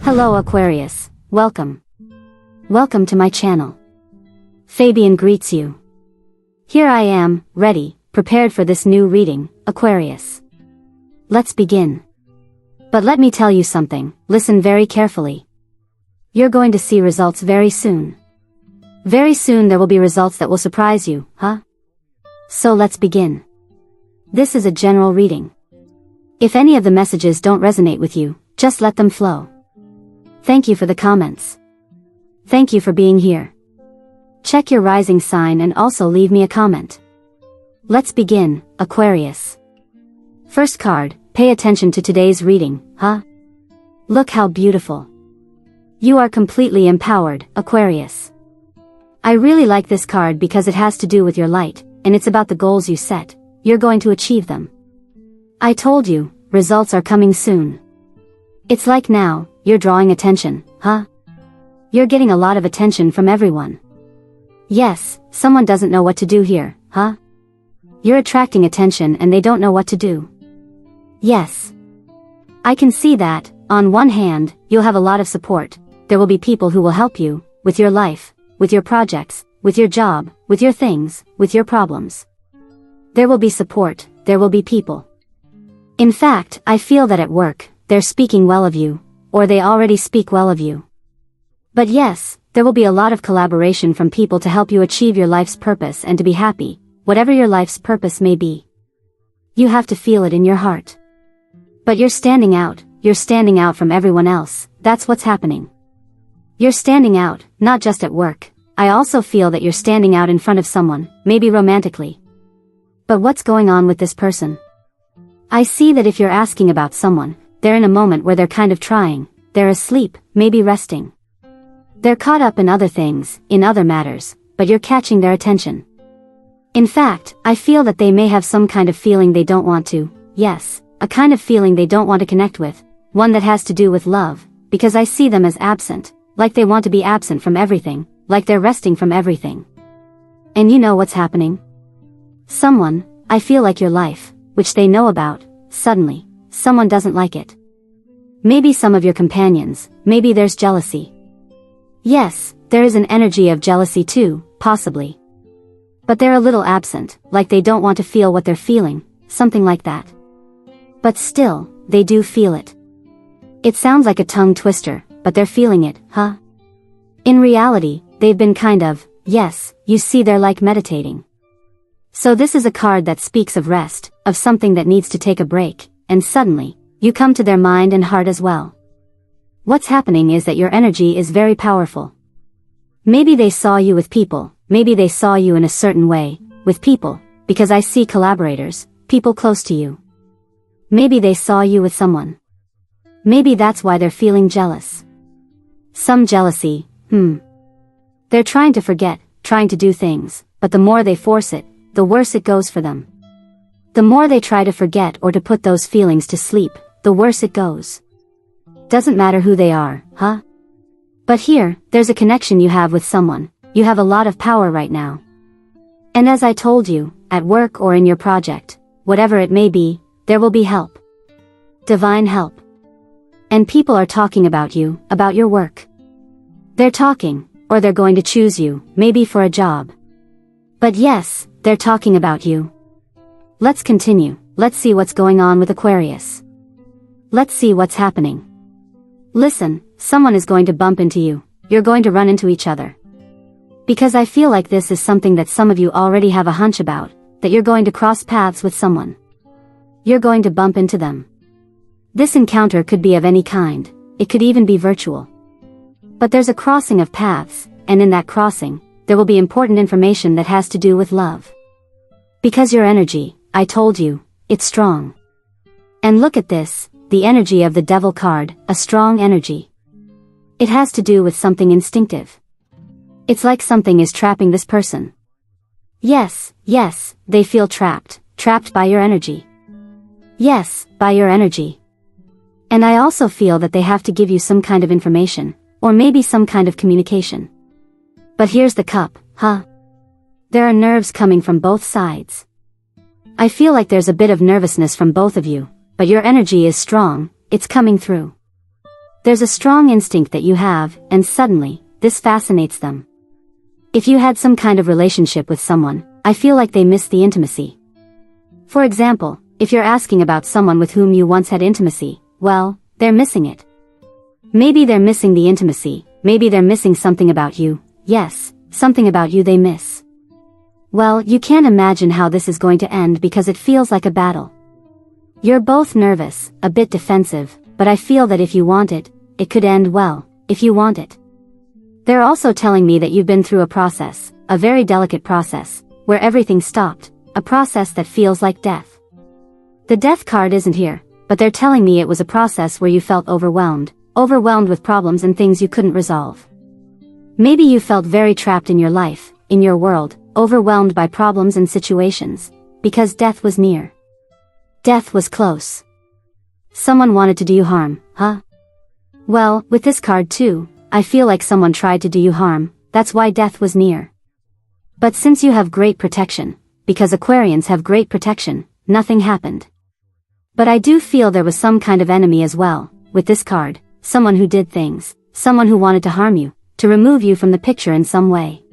Hello Aquarius, welcome. Welcome to my channel. Fabian greets you. Here I am, ready, prepared for this new reading, Aquarius. Let's begin. But let me tell you something, listen very carefully. You're going to see results very soon. Very soon there will be results that will surprise you, huh? So let's begin. This is a general reading. If any of the messages don't resonate with you, just let them flow. Thank you for the comments. Thank you for being here. Check your rising sign and also leave me a comment. Let's begin, Aquarius. First card, pay attention to today's reading, huh? Look how beautiful. You are completely empowered, Aquarius. I really like this card because it has to do with your light, and it's about the goals you set. You're going to achieve them. I told you, results are coming soon. It's like now, you're drawing attention, huh? You're getting a lot of attention from everyone. Yes, someone doesn't know what to do here, huh? You're attracting attention and they don't know what to do. Yes. I can see that. On one hand, you'll have a lot of support. There will be people who will help you, with your life, with your projects, with your job, with your things, with your problems. There will be support, there will be people. In fact, I feel that at work, they're speaking well of you, or they already speak well of you. But yes, there will be a lot of collaboration from people to help you achieve your life's purpose and to be happy, whatever your life's purpose may be. You have to feel it in your heart. But you're standing out from everyone else, that's what's happening. You're standing out, not just at work. I also feel that you're standing out in front of someone, maybe romantically. But what's going on with this person? I see that if you're asking about someone, they're in a moment where they're kind of trying, they're asleep, maybe resting. They're caught up in other things, in other matters, but you're catching their attention. In fact, I feel that they may have some kind of feeling they don't want to, yes, a kind of feeling they don't want to connect with, one that has to do with love, because I see them as absent, like they want to be absent from everything, like they're resting from everything. And you know what's happening? Someone, I feel like your life, which they know about, suddenly, someone doesn't like it. Maybe some of your companions, maybe there's jealousy. Yes, there is an energy of jealousy too, possibly. But they're a little absent, like they don't want to feel what they're feeling, something like that. But still, they do feel it. It sounds like a tongue twister, but they're feeling it, huh? In reality, they've been kind of, yes, you see they're like meditating. So this is a card that speaks of rest, of something that needs to take a break, and suddenly, you come to their mind and heart as well. What's happening is that your energy is very powerful. Maybe they saw you with people, maybe they saw you in a certain way, with people, because I see collaborators, people close to you. Maybe they saw you with someone. Maybe that's why they're feeling jealous. Some jealousy, They're trying to forget, trying to do things, but the more they force it, the worse it goes for them. The more they try to forget or to put those feelings to sleep, the worse it goes. Doesn't matter who they are, huh? But here, there's a connection you have with someone, you have a lot of power right now. And as I told you, at work or in your project, whatever it may be, there will be help. Divine help. And people are talking about you, about your work. They're talking, or they're going to choose you, maybe for a job. But yes, they're talking about you. Let's continue, let's see what's going on with Aquarius. Let's see what's happening. Listen, someone is going to bump into you, you're going to run into each other. Because I feel like this is something that some of you already have a hunch about, that you're going to cross paths with someone. You're going to bump into them. This encounter could be of any kind, it could even be virtual. But there's a crossing of paths, and in that crossing, there will be important information that has to do with love. Because your energy, I told you, it's strong. And look at this, the energy of the Devil card, a strong energy. It has to do with something instinctive. It's like something is trapping this person. Yes, they feel trapped by your energy. Yes, by your energy. And I also feel that they have to give you some kind of information, or maybe some kind of communication. But here's the cup, huh? There are nerves coming from both sides. I feel like there's a bit of nervousness from both of you, but your energy is strong, it's coming through. There's a strong instinct that you have, and suddenly, this fascinates them. If you had some kind of relationship with someone, I feel like they miss the intimacy. For example, if you're asking about someone with whom you once had intimacy, well, they're missing it. Maybe they're missing the intimacy, maybe they're missing something about you, yes, something about you they miss. Well, you can't imagine how this is going to end because it feels like a battle. You're both nervous, a bit defensive, but I feel that if you want it, it could end well, if you want it. They're also telling me that you've been through a process, a very delicate process, where everything stopped, a process that feels like death. The death card isn't here, but they're telling me it was a process where you felt overwhelmed with problems and things you couldn't resolve. Maybe you felt very trapped in your life, in your world, overwhelmed by problems and situations, because death was near. Death was close. Someone wanted to do you harm, huh? Well, with this card too, I feel like someone tried to do you harm, that's why death was near. But since you have great protection, because Aquarians have great protection, nothing happened. But I do feel there was some kind of enemy as well, with this card, someone who did things, someone who wanted to harm you, to remove you from the picture in some way.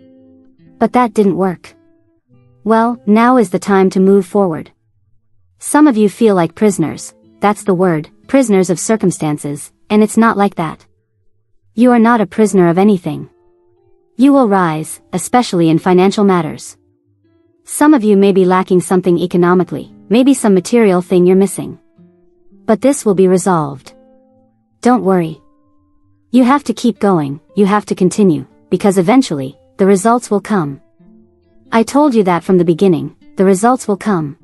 But that didn't work. Well, now is the time to move forward. Some of you feel like prisoners, that's the word, prisoners of circumstances, and it's not like that. You are not a prisoner of anything. You will rise, especially in financial matters. Some of you may be lacking something economically, maybe some material thing you're missing. But this will be resolved. Don't worry. You have to keep going, you have to continue, because eventually, the results will come. I told you that from the beginning, the results will come.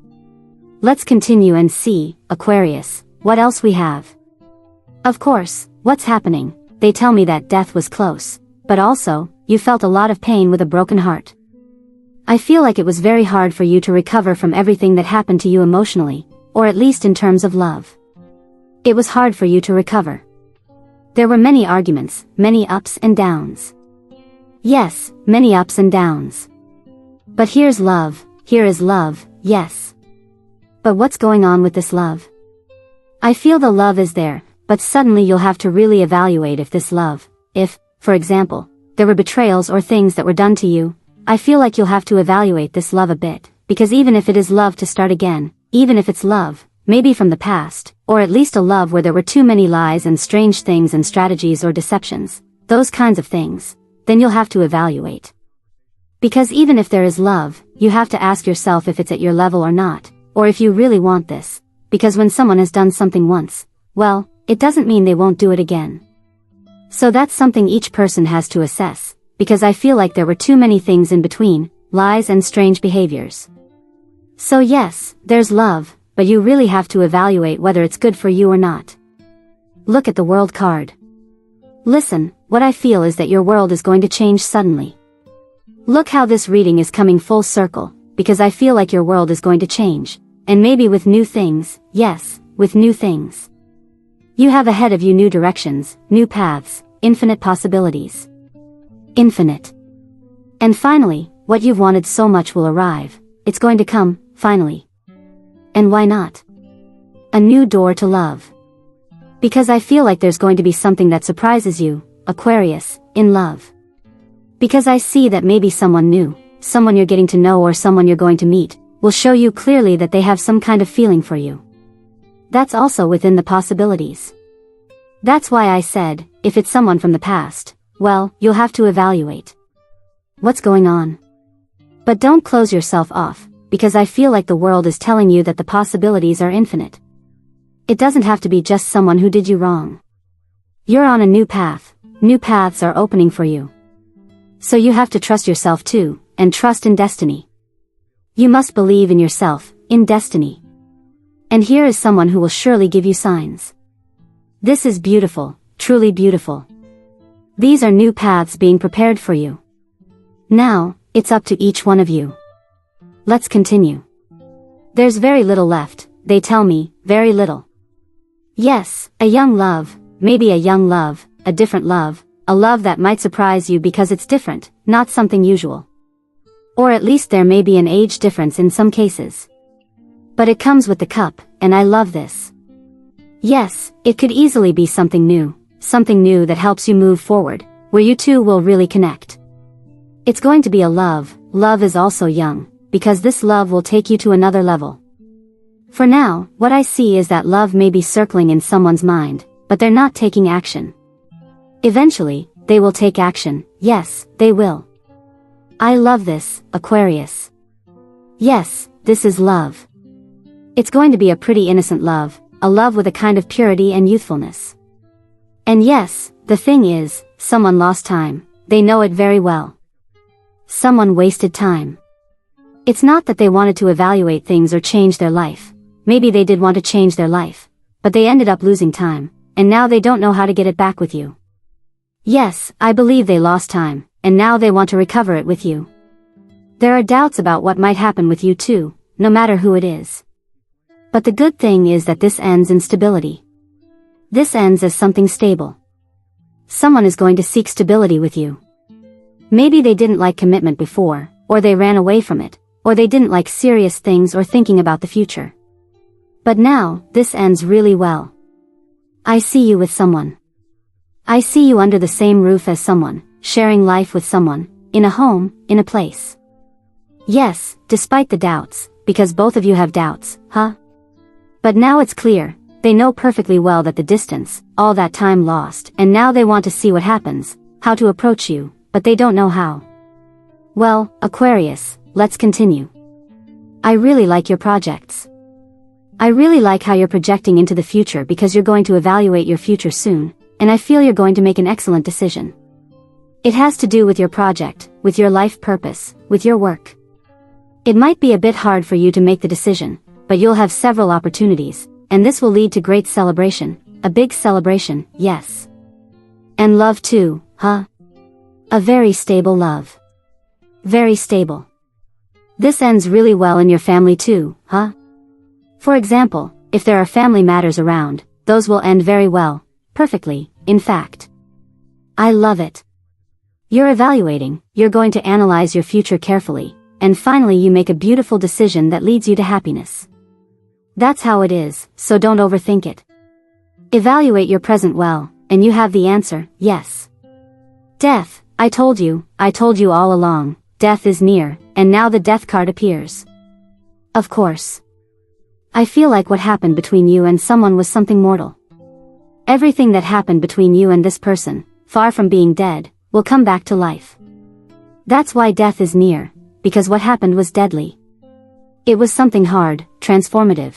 Let's continue and see, Aquarius, what else we have. Of course, what's happening? They tell me that death was close, but also, you felt a lot of pain with a broken heart. I feel like it was very hard for you to recover from everything that happened to you emotionally, or at least in terms of love. It was hard for you to recover. There were many arguments, many ups and downs. Yes, many ups and downs. But here's love, here is love, yes. But what's going on with this love? I feel the love is there, but suddenly you'll have to really evaluate if this love, if, for example, there were betrayals or things that were done to you, I feel like you'll have to evaluate this love a bit, because even if it is love to start again, even if it's love, maybe from the past, or at least a love where there were too many lies and strange things and strategies or deceptions, those kinds of things, then you'll have to evaluate. Because even if there is love, you have to ask yourself if it's at your level or not, or if you really want this, because when someone has done something once, well, it doesn't mean they won't do it again. So that's something each person has to assess, because I feel like there were too many things in between, lies and strange behaviors. So yes, there's love, but you really have to evaluate whether it's good for you or not. Look at the World card. Listen, what I feel is that your world is going to change suddenly. Look how this reading is coming full circle, because I feel like your world is going to change, and maybe with new things, yes, with new things. You have ahead of you new directions, new paths, infinite possibilities. Infinite. And finally, what you've wanted so much will arrive, it's going to come, finally. And why not? A new door to love. Because I feel like there's going to be something that surprises you, Aquarius, in love. Because I see that maybe someone new, someone you're getting to know or someone you're going to meet, will show you clearly that they have some kind of feeling for you. That's also within the possibilities. That's why I said, if it's someone from the past, well, you'll have to evaluate what's going on. But don't close yourself off, because I feel like the world is telling you that the possibilities are infinite. It doesn't have to be just someone who did you wrong. You're on a new path, new paths are opening for you. So you have to trust yourself too, and trust in destiny. You must believe in yourself, in destiny. And here is someone who will surely give you signs. This is beautiful, truly beautiful. These are new paths being prepared for you. Now, it's up to each one of you. Let's continue. There's very little left, they tell me, very little. Yes, a young love, maybe a young love, a different love, a love that might surprise you because it's different, not something usual. Or at least there may be an age difference in some cases. But it comes with the cup, and I love this. Yes, it could easily be something new, something new that helps you move forward, where you two will really connect. It's going to be a love is also young, because this love will take you to another level. For now, what I see is that love may be circling in someone's mind, but they're not taking action. Eventually, they will take action, yes, they will. I love this, Aquarius. Yes, this is love. It's going to be a pretty innocent love, a love with a kind of purity and youthfulness. And yes, the thing is, someone lost time, they know it very well. Someone wasted time. It's not that they wanted to evaluate things or change their life. Maybe they did want to change their life, but they ended up losing time, and now they don't know how to get it back with you. Yes, I believe they lost time, and now they want to recover it with you. There are doubts about what might happen with you too, no matter who it is. But the good thing is that this ends in stability. This ends as something stable. Someone is going to seek stability with you. Maybe they didn't like commitment before, or they ran away from it, or they didn't like serious things or thinking about the future. But now, this ends really well. I see you with someone. I see you under the same roof as someone, sharing life with someone, in a home, in a place. Yes, despite the doubts, because both of you have doubts, huh? But now it's clear, they know perfectly well that the distance, all that time lost, and now they want to see what happens, how to approach you, but they don't know how. Well, Aquarius, let's continue. I really like your projects. I really like how you're projecting into the future because you're going to evaluate your future soon, and I feel you're going to make an excellent decision. It has to do with your project, with your life purpose, with your work. It might be a bit hard for you to make the decision, but you'll have several opportunities, and this will lead to great celebration, a big celebration, yes. And love too, huh? A very stable love. Very stable. This ends really well in your family too, huh? For example, if there are family matters around, those will end very well, perfectly, in fact. I love it. You're evaluating, you're going to analyze your future carefully, and finally you make a beautiful decision that leads you to happiness. That's how it is, so don't overthink it. Evaluate your present well, and you have the answer, yes. Death, I told you all along, death is near, and now the death card appears. Of course. I feel like what happened between you and someone was something mortal. Everything that happened between you and this person, far from being dead, will come back to life. That's why death is near, because what happened was deadly. It was something hard, transformative.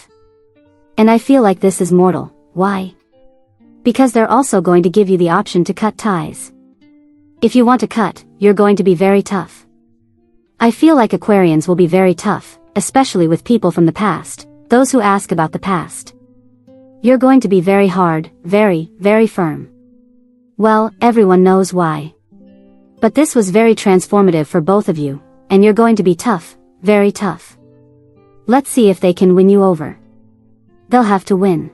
And I feel like this is mortal. Why? Because they're also going to give you the option to cut ties. If you want to cut, you're going to be very tough. I feel like Aquarians will be very tough, especially with people from the past, those who ask about the past. You're going to be very hard, very, very firm. Well, everyone knows why. But this was very transformative for both of you, and you're going to be tough, very tough. Let's see if they can win you over. They'll have to win.